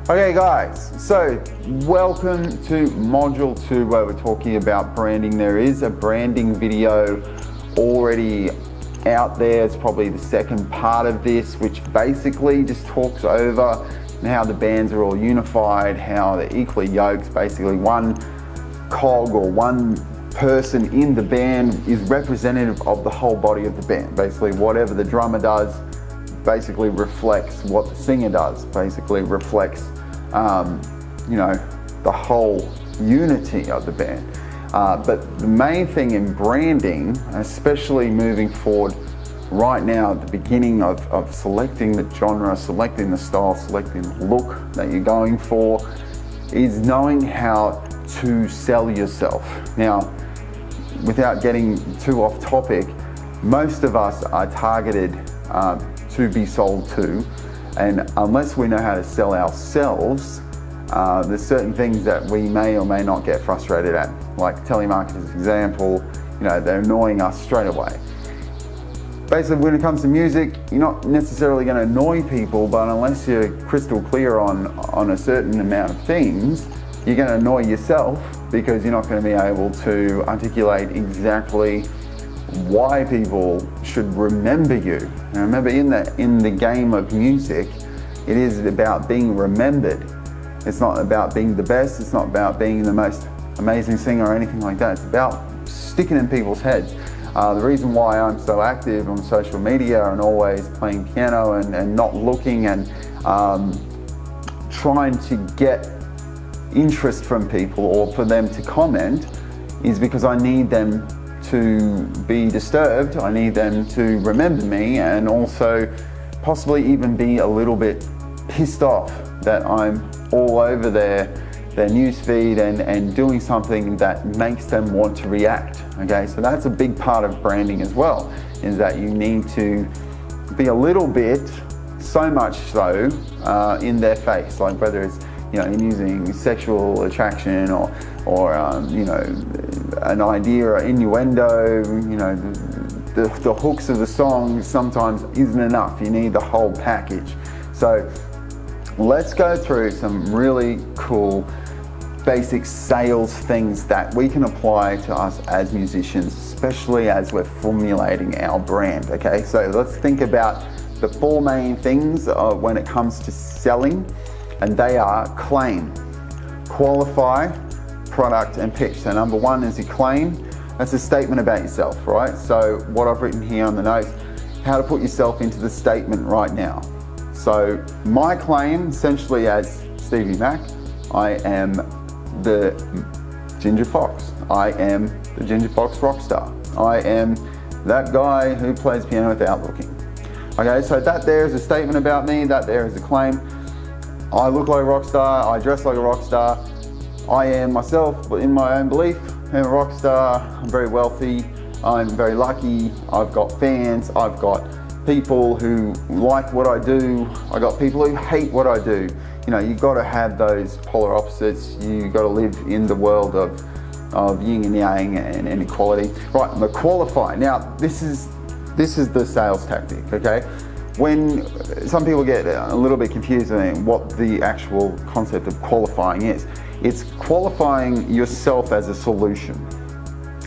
Okay guys, so welcome to module 2 where we're talking about branding. There is a branding video already out there. It's probably the second part of this, which basically just talks over how the bands are all unified, how they're equally yoked. Basically one cog or one person in the band is representative of the whole body of the band. Basically whatever the drummer does basically reflects what the singer does, basically reflects the whole unity of the band. But the main thing in branding, especially moving forward right now at the beginning of selecting the genre, selecting the style, selecting the look that you're going for, is knowing how to sell yourself. Now, without getting too off topic, most of us are targeted to be sold to, and unless we know how to sell ourselves, there's certain things that we may or may not get frustrated at. Like telemarketers example, they're annoying us straight away. Basically, when it comes to music, you're not necessarily going to annoy people, but unless you're crystal clear on a certain amount of things, you're going to annoy yourself because you're not going to be able to articulate exactly why people should remember you. And remember, in the game of music, it is about being remembered. It's not about being the best, it's not about being the most amazing singer or anything like that. It's about sticking in people's heads. The reason why I'm so active on social media and always playing piano and not looking and trying to get interest from people or for them to comment is because I need them to be disturbed. I need them to remember me and also possibly even be a little bit pissed off that I'm all over their newsfeed and doing something that makes them want to react. Okay, so that's a big part of branding as well, is that you need to be a little bit, so much so, in their face, like whether it's in using sexual attraction or an idea or innuendo, the hooks of the song sometimes isn't enough. You need the whole package. So let's go through some really cool basic sales things that we can apply to us as musicians, especially as we're formulating our brand. Okay, so let's think about the 4 main things when it comes to selling, and they are claim, qualify, product, and pitch. So number 1 is your claim. That's a statement about yourself, right? So what I've written here on the notes, how to put yourself into the statement right now. So my claim, essentially as Stevie Mac, I am the Ginger Fox. I am the Ginger Fox rock star. I am that guy who plays piano without looking. Okay, so that there is a statement about me, that there is a claim. I look like a rock star, I dress like a rock star. I am myself, in my own belief, I'm a rock star, I'm very wealthy, I'm very lucky, I've got fans, I've got people who like what I do, I got people who hate what I do. You've got to have those polar opposites. You've got to live in the world of yin and yang and equality. Right, I'm a qualify. Now, this is the sales tactic, okay? When some people get a little bit confused on what the actual concept of qualifying is, it's qualifying yourself as a solution,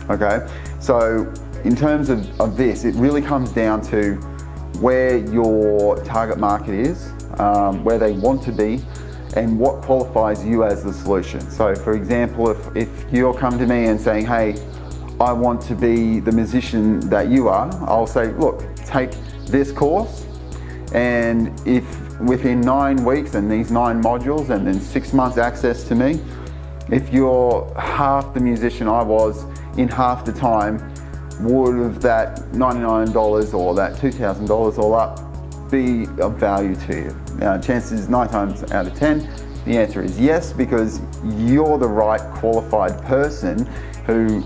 okay? So in terms of this, it really comes down to where your target market is, where they want to be, and what qualifies you as the solution. So for example, if you're coming to me and saying, hey, I want to be the musician that you are, I'll say, look, take this course, and if within 9 weeks and these 9 modules and then 6 months access to me, if you're half the musician I was in half the time, would have that $99 or that $2,000 all up be of value to you? Now, chances 9 times out of 10, the answer is yes, because you're the right qualified person who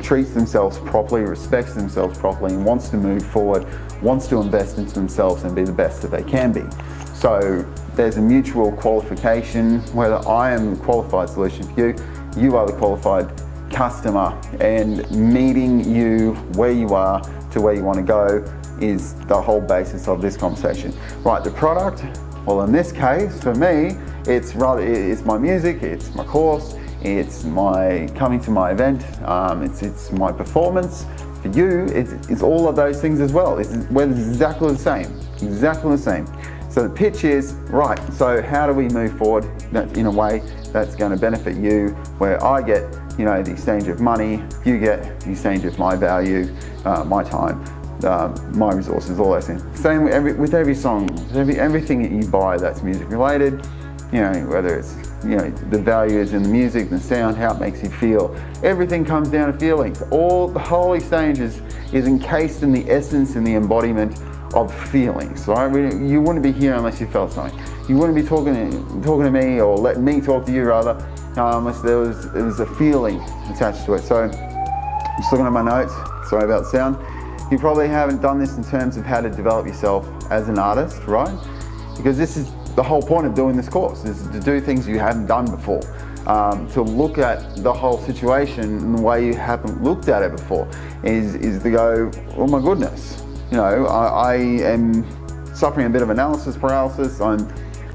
treats themselves properly, respects themselves properly, and wants to move forward, wants to invest into themselves and be the best that they can be. So there's a mutual qualification. Whether I am the qualified solution for you, you are the qualified customer, and meeting you where you are to where you want to go is the whole basis of this conversation. Right, the product, Well, in this case, for me, it's my music, it's my course, it's my coming to my event, it's my performance. For you, it's all of those things as well. It's exactly the same, exactly the same. So the pitch is, right, so how do we move forward in a way that's going to benefit you, where I get, the exchange of money, you get the exchange of my value, my time, my resources, all those things. Same with every song, everything that you buy that's music related, whether it's, the value is in the music, the sound, how it makes you feel. Everything comes down to feelings. The whole exchange is encased in the essence and the embodiment of feelings, right? You wouldn't be here unless you felt something. You wouldn't be talking to me, or let me talk to you rather, unless there was a feeling attached to it. So I'm just looking at my notes, sorry about the sound. You probably haven't done this in terms of how to develop yourself as an artist, right? Because this is the whole point of doing this course, is to do things you haven't done before. To look at the whole situation in the way you haven't looked at it before, is to go, oh my goodness, I am suffering a bit of analysis paralysis. I'm,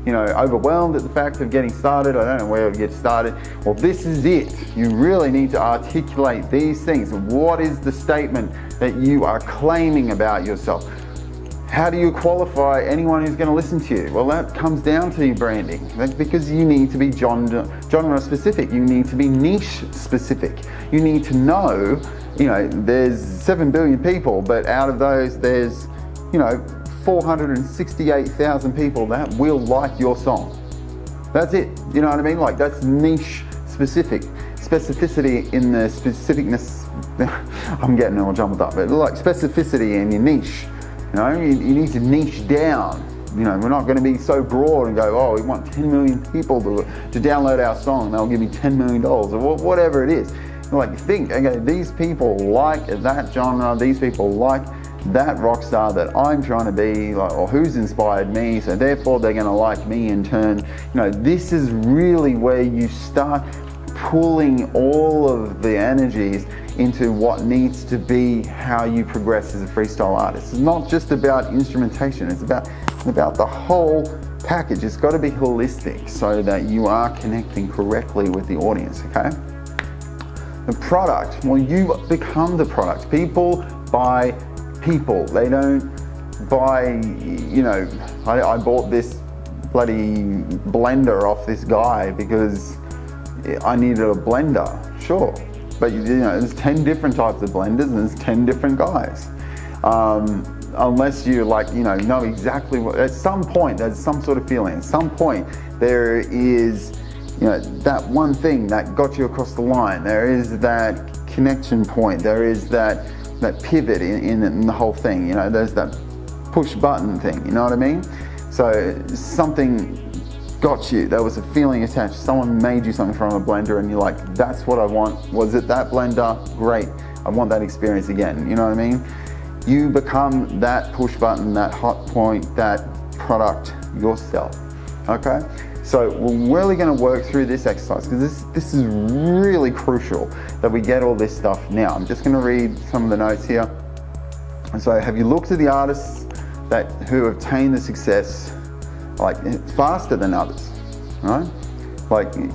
overwhelmed at the fact of getting started. I don't know where to get started. Well, this is it. You really need to articulate these things. What is the statement that you are claiming about yourself? How do you qualify anyone who's going to listen to you? Well, that comes down to your branding. That's because you need to be genre specific. You need to be niche specific. You need to know, there's 7 billion people, but out of those, there's, 468,000 people that will like your song. That's it. You know what I mean? Like, that's niche specific. Specificity in the specificness. I'm getting all jumbled up, but like specificity in your niche. You need to niche down. We're not going to be so broad and go, oh, we want 10 million people to download our song, they'll give me $10 million, or whatever it is. Think, okay, these people like that genre, these people like that rock star that I'm trying to be, or who's inspired me, so therefore they're going to like me in turn. This is really where you start pulling all of the energies into what needs to be how you progress as a freestyle artist. It's not just about instrumentation, it's about the whole package. It's got to be holistic so that you are connecting correctly with the audience, okay? The product, well, you become the product. People buy people. They don't buy, I bought this bloody blender off this guy because I needed a blender, sure. But there's 10 different types of blenders and there's 10 different guys. Unless you know exactly what, at some point there's some sort of feeling, at some point there is, that one thing that got you across the line. There is that connection point. There is that pivot in the whole thing. There's that push button thing, you know what I mean? So something got you, there was a feeling attached, someone made you something from a blender and you're like, that's what I want. Was it that blender? Great, I want that experience again, you know what I mean? You become that push button, that hot point, that product yourself, okay? So we're really gonna work through this exercise because this is really crucial that we get all this stuff now. I'm just gonna read some of the notes here. So have you looked at the artists who obtain the success faster than others, right?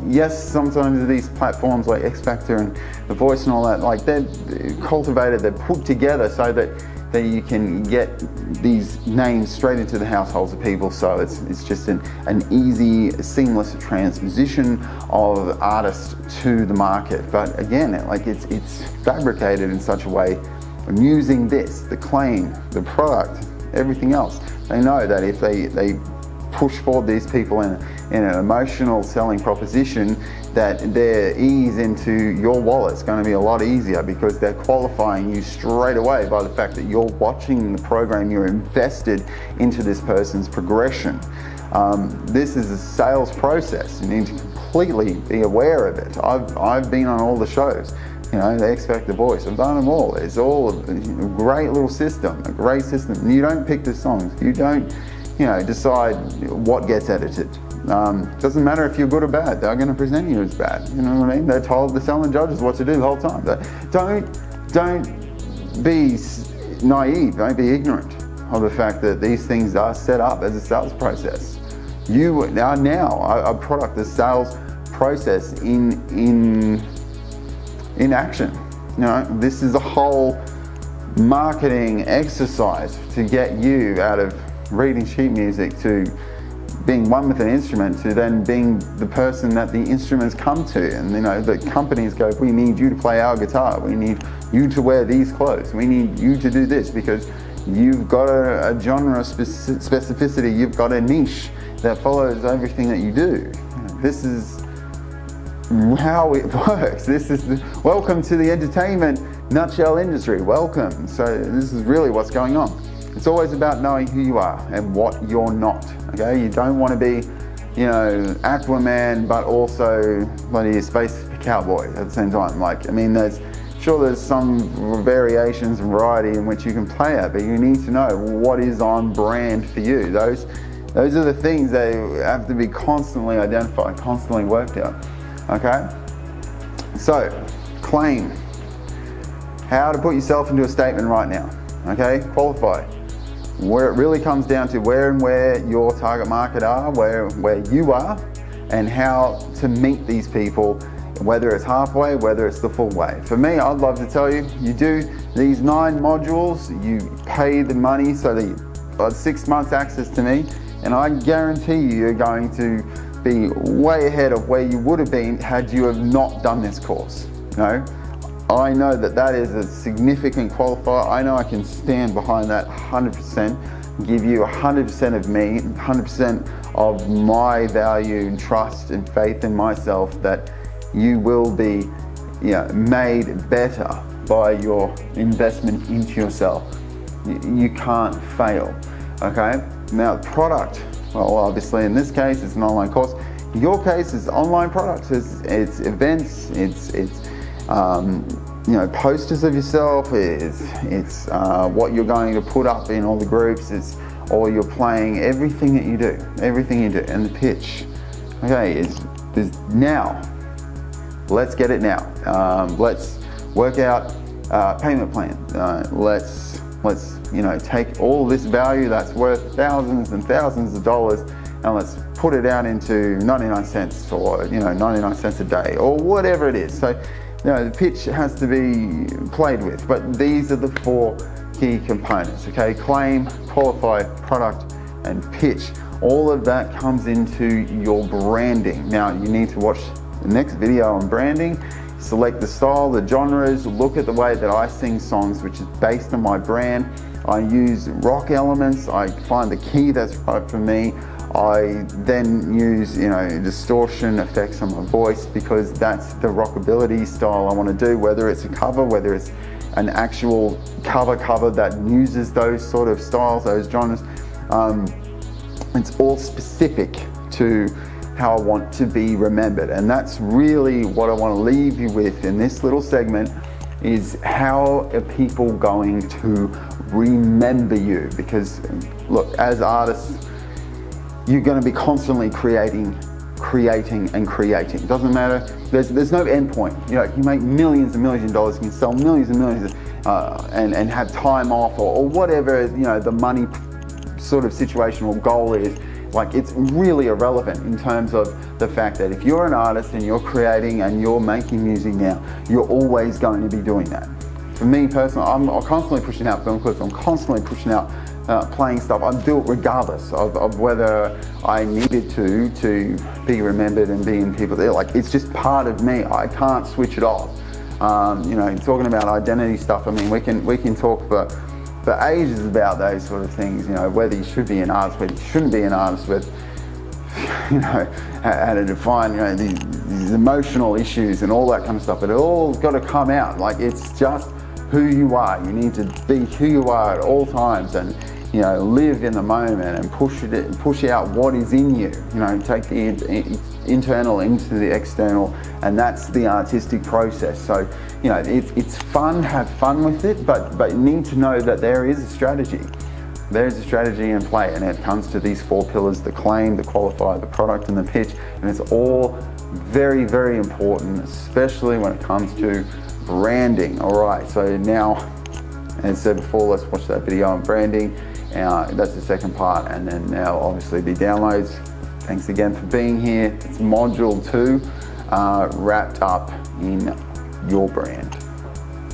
Yes, sometimes these platforms like X Factor and The Voice and all that, they're cultivated, they're put together so that you can get these names straight into the households of people. So it's just an easy, seamless transition of artists to the market. But again, it's fabricated in such a way. I'm using this, the claim, the product, everything else. They know that if they push forward these people in an emotional selling proposition, that their ease into your wallet is going to be a lot easier because they're qualifying you straight away by the fact that you're watching the program, you're invested into this person's progression. This is a sales process. You need to completely be aware of it. I've been on all the shows. They expect The Voice. I've done them all. It's all a great little system, a great system. You don't pick the songs. You don't, decide what gets edited. Doesn't matter if you're good or bad. They're going to present you as bad. You know what I mean? They're told the selling judges what to do the whole time. Don't be naive. Don't be ignorant of the fact that these things are set up as a sales process. You are now a product, the sales process in action. You know, this is a whole marketing exercise to get you out of reading sheet music to being one with an instrument to then being the person that the instruments come to. And you know, the companies go, we need you to play our guitar, we need you to wear these clothes, we need you to do this because you've got a genre specificity, you've got a niche that follows everything that you do. This is how it works. Welcome to the entertainment nutshell industry. Welcome. So this is really what's going on. It's always about knowing who you are and what you're not. Okay, you don't want to be, you know, Aquaman, but also bloody space cowboy at the same time. Like, I mean, there's some variations and variety in which you can play at, but you need to know what is on brand for you. Those are the things that have to be constantly identified, constantly worked out. Okay, so claim. How to put yourself into a statement right now. Okay, qualify. Where it really comes down to where your target market are, where you are, and how to meet these people, whether it's halfway, whether it's the full way. For me, I'd love to tell you, you do these 9 modules, you pay the money so that you've got 6 months access to me, and I guarantee you're going to be way ahead of where you would have been had you have not done this course. You know, I know that is a significant qualifier. I know I can stand behind that 100%, give you 100% of me, 100% of my value and trust and faith in myself that you will be, you know, made better by your investment into yourself. You can't fail, okay? Now, product, well, obviously in this case, it's an online course. In your case, it's online products, it's events, it's you know, posters of yourself, it's what you're going to put up in all the groups, it's all you're playing, everything you do, and the pitch. Okay, is now. Let's get it now. Let's work out payment plan. Let's you know, take all this value that's worth thousands and thousands of dollars, and let's put it out into 99 cents or, you know, 99 cents a day or whatever it is. So, you know, the pitch has to be played with, but these are the 4 key components, okay? Claim, qualify, product, and pitch. All of that comes into your branding. Now, you need to watch the next video on branding, select the style, the genres, look at the way that I sing songs, which is based on my brand. I use rock elements, I find the key that's right for me. I then use, you know, distortion effects on my voice because that's the rockability style I want to do, whether it's a cover, whether it's an actual cover that uses those sort of styles, those genres. It's all specific to how I want to be remembered. And that's really what I want to leave you with in this little segment, is how are people going to remember you? Because look, as artists, you're going to be constantly creating. It doesn't matter. There's no end point. You know, you make millions and millions of dollars, you can sell millions and millions, and have time off or whatever, you know, the money sort of situation or goal is. Like, it's really irrelevant in terms of the fact that if you're an artist and you're creating and you're making music now, you're always going to be doing that. For me personally, I'm constantly pushing out film clips, I'm constantly pushing out playing stuff. I do it regardless of whether I needed to be remembered and be in people there. Like, it's just part of me. I can't switch it off. You know, talking about identity stuff, I mean, we can talk for ages about those sort of things, you know, whether you should be an artist, whether you shouldn't be an artist, with, you know, how to define, you know, these emotional issues and all that kind of stuff. But it all's got to come out. Like, it's just who you are. You need to be who you are at all times, and, you know, live in the moment and push out what is in you. You know, take the internal into the external, and that's the artistic process. So, you know, it's fun, have fun with it, but you need to know that there is a strategy. There's a strategy in play, and it comes to these 4 pillars: the claim, the qualify, the product, and the pitch. And it's all very, very important, especially when it comes to branding. All right, so now, as I said before, let's watch that video on branding. That's the second part, and then now obviously the downloads. Thanks again for being here. It's module 2, wrapped up in your brand.